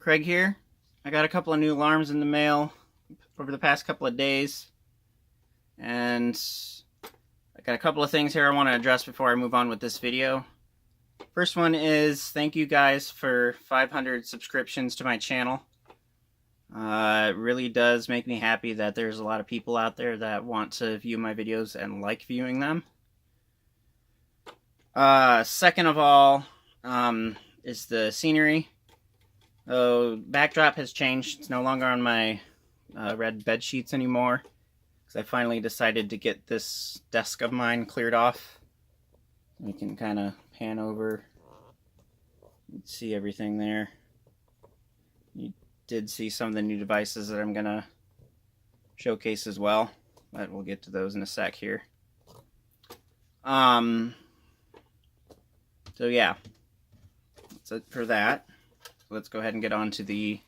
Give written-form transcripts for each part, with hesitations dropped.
Craig here. I got a couple of new alarms in the mail over the past couple of days, and I got a couple of things here I want to address before I move on with this video. First one is thank you guys for 500 subscriptions to my channel. It really does make me happy that there's a lot of people out there that want to view my videos and like viewing them. Second of all, is the scenery. Backdrop has changed. It's no longer on my red bed sheets anymore, because I finally decided to get this desk of mine cleared off. We can kind of pan over and see everything there. You did see some of the new devices that I'm going to showcase as well, but we'll get to those in a sec here. So yeah, that's it for that. So let's go ahead and get on to the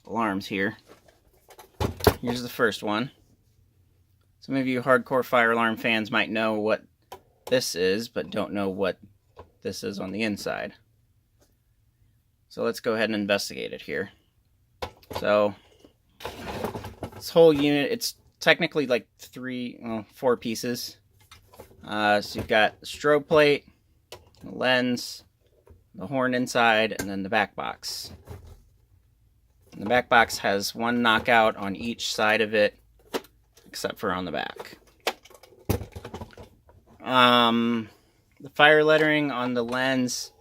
alarms here. Here's the first one. Some of you hardcore fire alarm fans might know what this is, but don't know what this is on the inside. So let's go ahead and investigate it here. So this whole unit, it's technically like four pieces. So you've got the strobe plate, the lens, the horn inside, and then the back box. And the back box has one knockout on each side of it, except for on the back. The fire lettering on the lens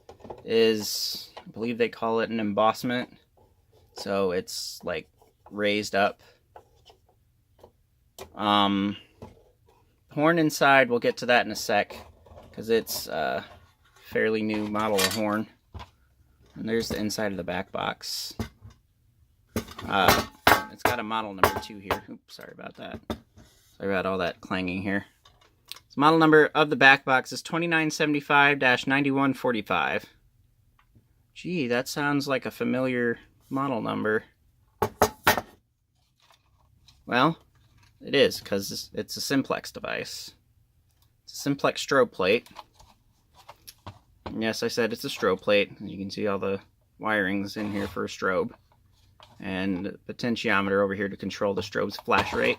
is, I believe they call it an embossment. So it's like raised up. Horn inside, we'll get to that in a sec, because it's a fairly new model of horn. And there's the inside of the back box. It's got a model number 2 here. Oops, sorry about that. Sorry about all that clanging here. So model number of the back box is 2975-9145. Gee, that sounds like a familiar model number. Well, it is, because it's a Simplex device. It's a Simplex strobe plate. And yes, I said it's a strobe plate. You can see all the wirings in here for a strobe. And the potentiometer over here to control the strobe's flash rate.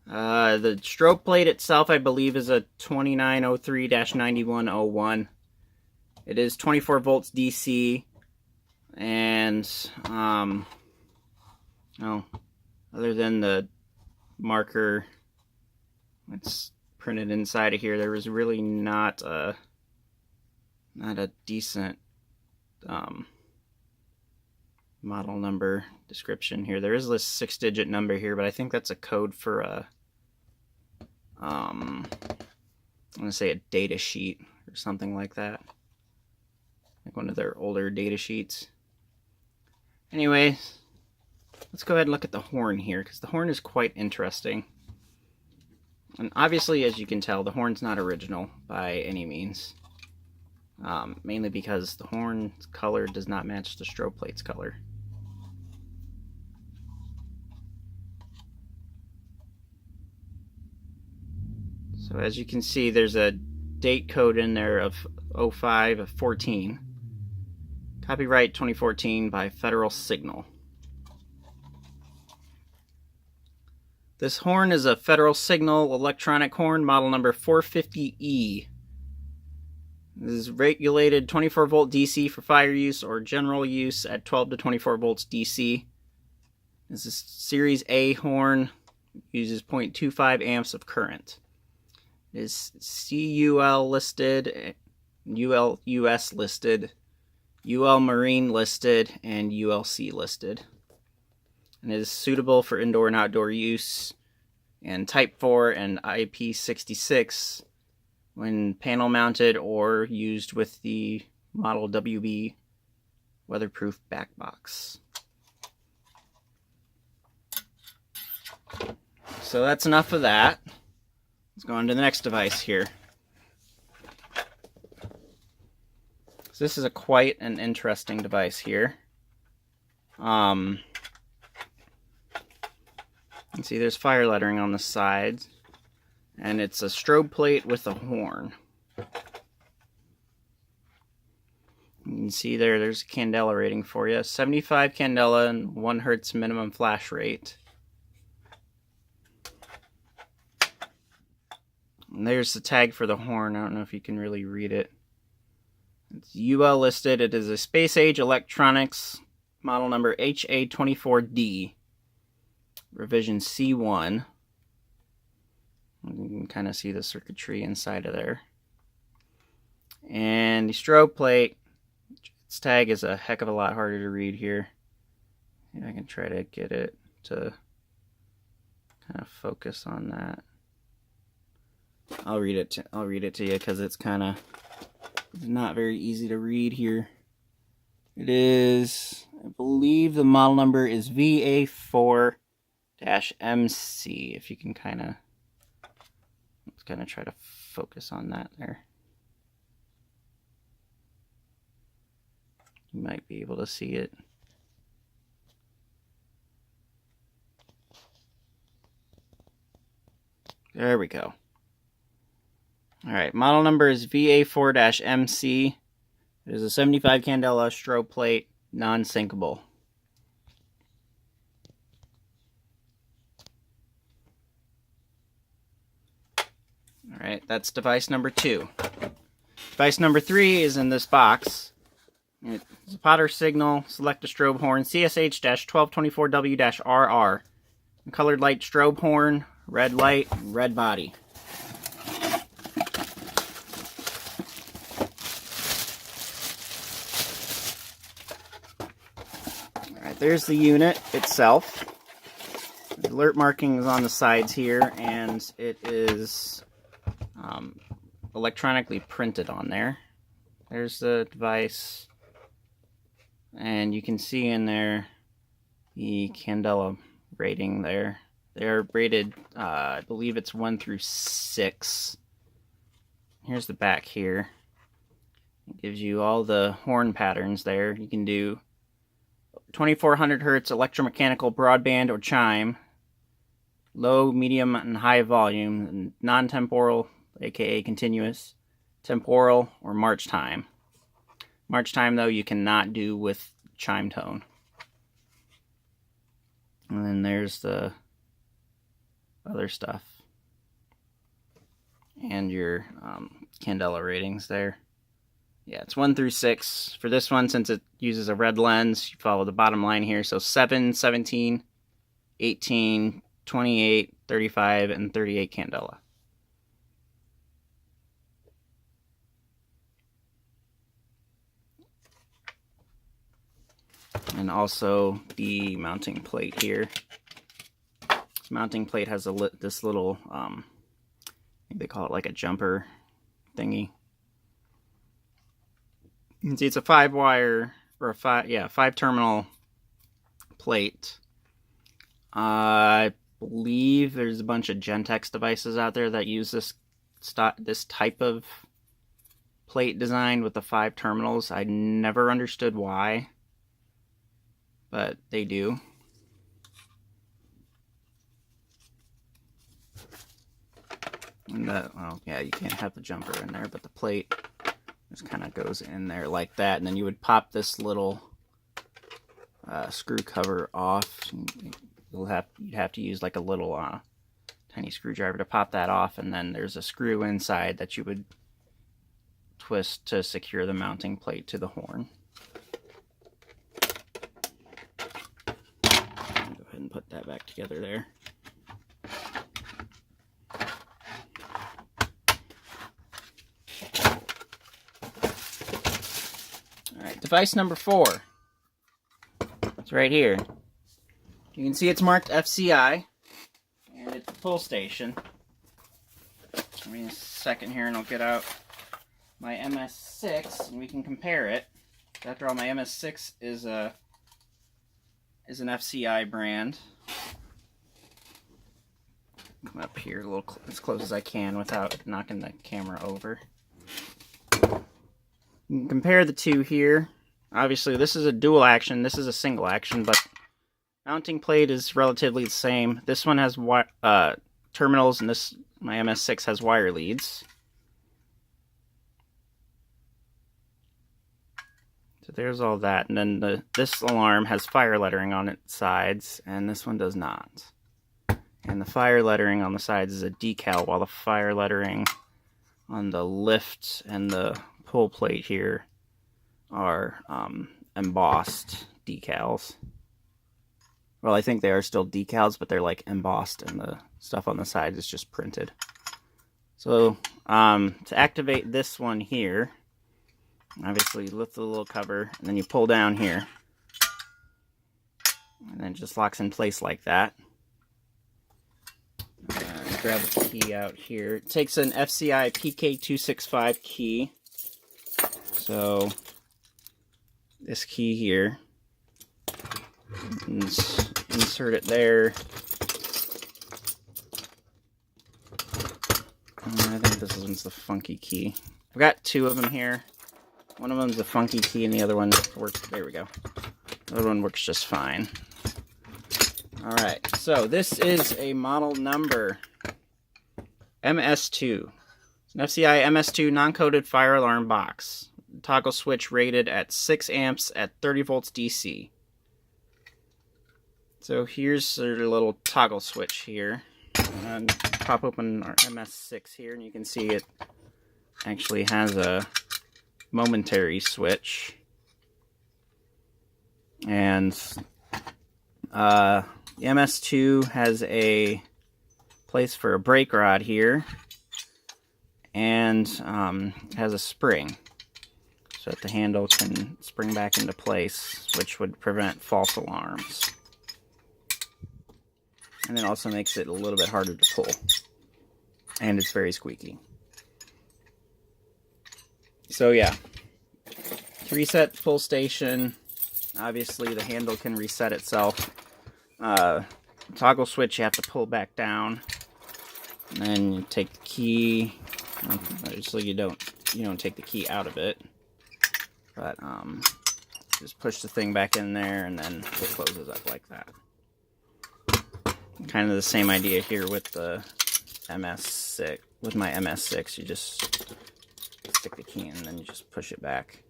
The strobe plate itself, I believe, is a 2903-9101. It is 24 volts DC, and other than the marker that's printed inside of here, there was really not a decent model number description here. There is this 6-digit number here, but I think that's a code for a I'm gonna say a data sheet or something like that, like one of their older data sheets. Anyway, let's go ahead and look at the horn here, because the horn is quite interesting. And obviously, as you can tell, the horn's not original by any means. Mainly because the horn's color does not match the strobe plate's color. So as you can see, there's a date code in there of 05-14. Copyright 2014 by Federal Signal. This horn is a Federal Signal electronic horn, model number 450E. This is regulated 24 volt DC for fire use or general use at 12 to 24 volts DC. This is Series A horn, uses 0.25 amps of current. It is CUL listed, UL US listed, UL Marine listed, and ULC listed. And it is suitable for indoor and outdoor use, and Type 4 and IP66 when panel mounted or used with the Model WB weatherproof back box. So that's enough of that. Let's go on to the next device here. So this is quite an interesting device here. You can see there's fire lettering on the sides, and it's a strobe plate with a horn. You can see there's a candela rating for you. 75 candela and 1 hertz minimum flash rate. And there's the tag for the horn. I don't know if you can really read it. It's UL listed. It is a Space Age Electronics model number HA24D, revision C1. You can kind of see the circuitry inside of there. And the strobe plate, its tag is a heck of a lot harder to read here. I can try to get it to kind of focus on that. I'll read it to you because it's kind of not very easy to read here. It is, I believe the model number is VA4-MC. If you can let's kind of try to focus on that there. You might be able to see it. There we go. Alright, model number is VA4-MC. It is a 75 candela strobe plate, non-syncable. Alright, that's device number 2. Device number 3 is in this box. It's a Potter signal, select a strobe horn, CSH-1224W-RR. Colored light strobe horn, red light, red body. Alright, there's the unit itself. The alert marking is on the sides here, and it is electronically printed on there. There's the device, and you can see in there the candela rating there. They're rated, I believe it's 1 through 6. Here's the back here. It gives you all the horn patterns there. You can do 2400 hertz electromechanical broadband or chime, low, medium, and high volume, and non-temporal, aka continuous, temporal, or march time. March time, though, you cannot do with chime tone. And then there's the other stuff. And your candela ratings there. Yeah, it's 1 through 6. For this one, since it uses a red lens, you follow the bottom line here. So 7, 17, 18, 28, 35, and 38 candela. And also the mounting plate here. This mounting plate has this little, I think they call it like a jumper thingy. You can see it's a 5-wire, or a 5-terminal plate. I believe there's a bunch of Gentex devices out there that use this type of plate design with the 5 terminals. I never understood why, but they do. And well, yeah, you can't have the jumper in there, but the plate just kind of goes in there like that, and then you would pop this little screw cover off. You'd have to use like a little tiny screwdriver to pop that off, and then there's a screw inside that you would twist to secure the mounting plate to the horn. Go ahead and put that back together there. Alright, device number 4. It's right here. You can see it's marked FCI, and it's a pull station. Give me a second here and I'll get out my MS6 and we can compare it. After all, my MS6 is an FCI brand. Come up here a little as close as I can without knocking the camera over. You can compare the two here. Obviously, this is a dual action, this is a single action, but mounting plate is relatively the same. This one has terminals, and my MS6 has wire leads. there's all that. And then this alarm has fire lettering on its sides, and this one does not. And the fire lettering on the sides is a decal, while the fire lettering on the lift and the pull plate here are embossed decals. Well, I think they are still decals, but they're like embossed, and the stuff on the side is just printed. So to activate this one here, obviously you lift the little cover, and then you pull down here, and then it just locks in place like that. Grab the key out here. It takes an FCI PK265 key. So this key here, insert it there. I think this one's the funky key. I've got two of them here. One of them's the funky key, and the other one works. There we go. The other one works just fine. All right. So this is a model number MS2. It's an FCI MS2 non-coded fire alarm box. Toggle switch rated at 6 amps at 30 volts DC. So here's our little toggle switch here. And pop open our MS6 here, and you can see it actually has a momentary switch. And the MS2 has a place for a brake rod here, and has a spring so that the handle can spring back into place, which would prevent false alarms. And it also makes it a little bit harder to pull. And it's very squeaky. So yeah, to reset full station, obviously the handle can reset itself. Toggle switch you have to pull back down, and then you take the key. Obviously you don't take the key out of it, but just push the thing back in there, and then it closes up like that. Kind of the same idea here with the MS6. With my MS6, you just stick the key in and then you just push it back.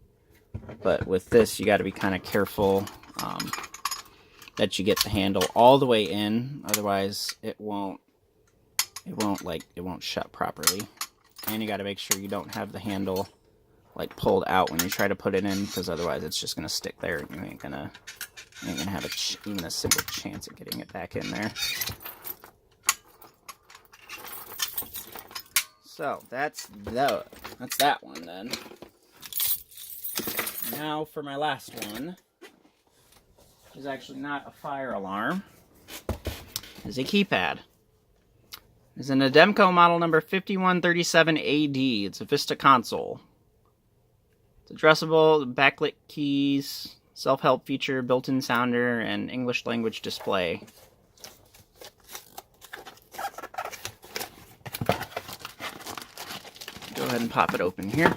But with this, you got to be kind of careful that you get the handle all the way in, otherwise it won't shut properly. And you got to make sure you don't have the handle like pulled out when you try to put it in, because otherwise it's just gonna stick there and you ain't gonna have even a single chance at getting it back in there. So that's that one then. Now for my last one, which is actually not a fire alarm, is a keypad. It's an Ademco model number 5137AD. It's a Vista console. It's addressable, backlit keys, self-help feature, built-in sounder, and English language display. Go ahead and pop it open here.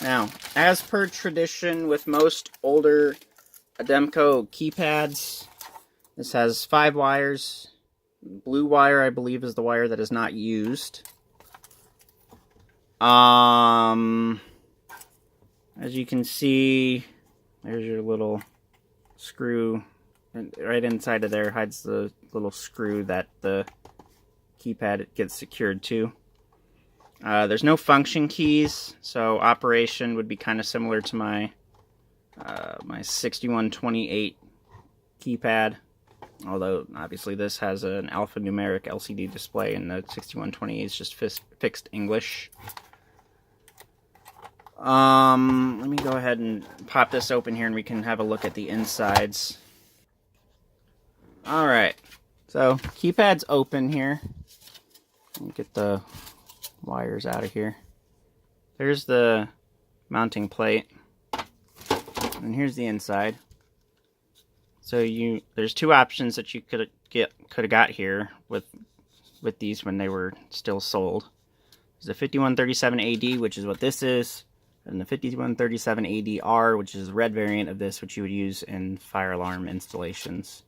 Now, as per tradition with most older Ademco keypads, this has 5 wires. Blue wire, I believe, is the wire that is not used. As you can see, there's your little screw, and right inside of there hides the little screw that the keypad gets secured to. There's no function keys, so operation would be kind of similar to my my 6128 keypad, although obviously this has an alphanumeric LCD display and the 6128 is just fixed English. Let me go ahead and pop this open here and we can have a look at the insides. Alright, so keypad's open here. Let me get the wires out of here. There's the mounting plate, and here's the inside. So there's 2 options that you could have got here with these when they were still sold. There's the 5137AD, which is what this is, and the 5137ADR, which is the red variant of this, which you would use in fire alarm installations.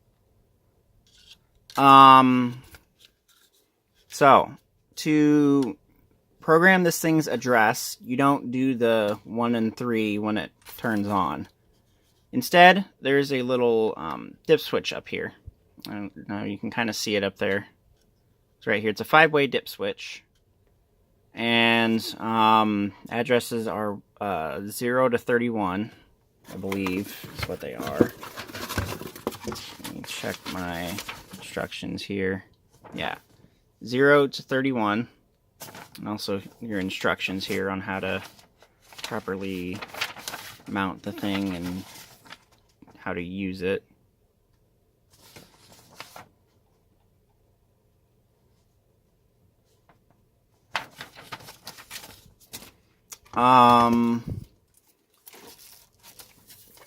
So to program this thing's address, you don't do the 1 and 3 when it turns on. Instead, there's a little dip switch up here. Now you can kind of see it up there. It's right here. It's a 5-way dip switch. And addresses are 0 to 31, I believe is what they are. Let me check my instructions here. Yeah, 0 to 31. And also your instructions here on how to properly mount the thing and how to use it. A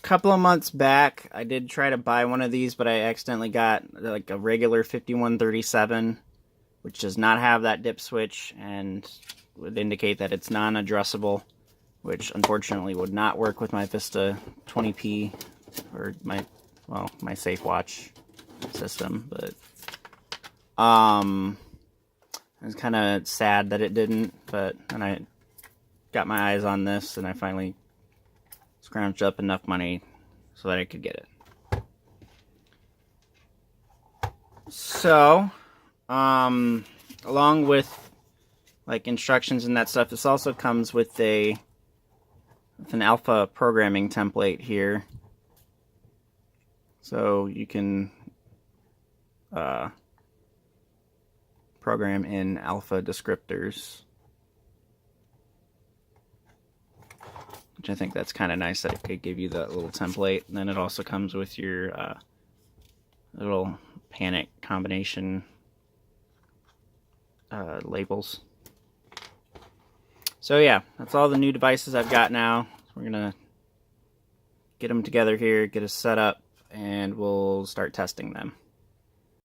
couple of months back, I did try to buy one of these, but I accidentally got like a regular 5137, which does not have that dip switch and would indicate that it's non-addressable, which unfortunately would not work with my Vista 20p or my SafeWatch system. But I was kind of sad that it didn't, but then I got my eyes on this and I finally scrounged up enough money so that I could get it. So, along with like instructions and that stuff, this also comes with an alpha programming template here. So you can program in alpha descriptors, which I think that's kind of nice that it could give you that little template. And then it also comes with your little panic combination labels. So yeah, that's all the new devices I've got now. We're gonna get them together here, get us set up, and we'll start testing them.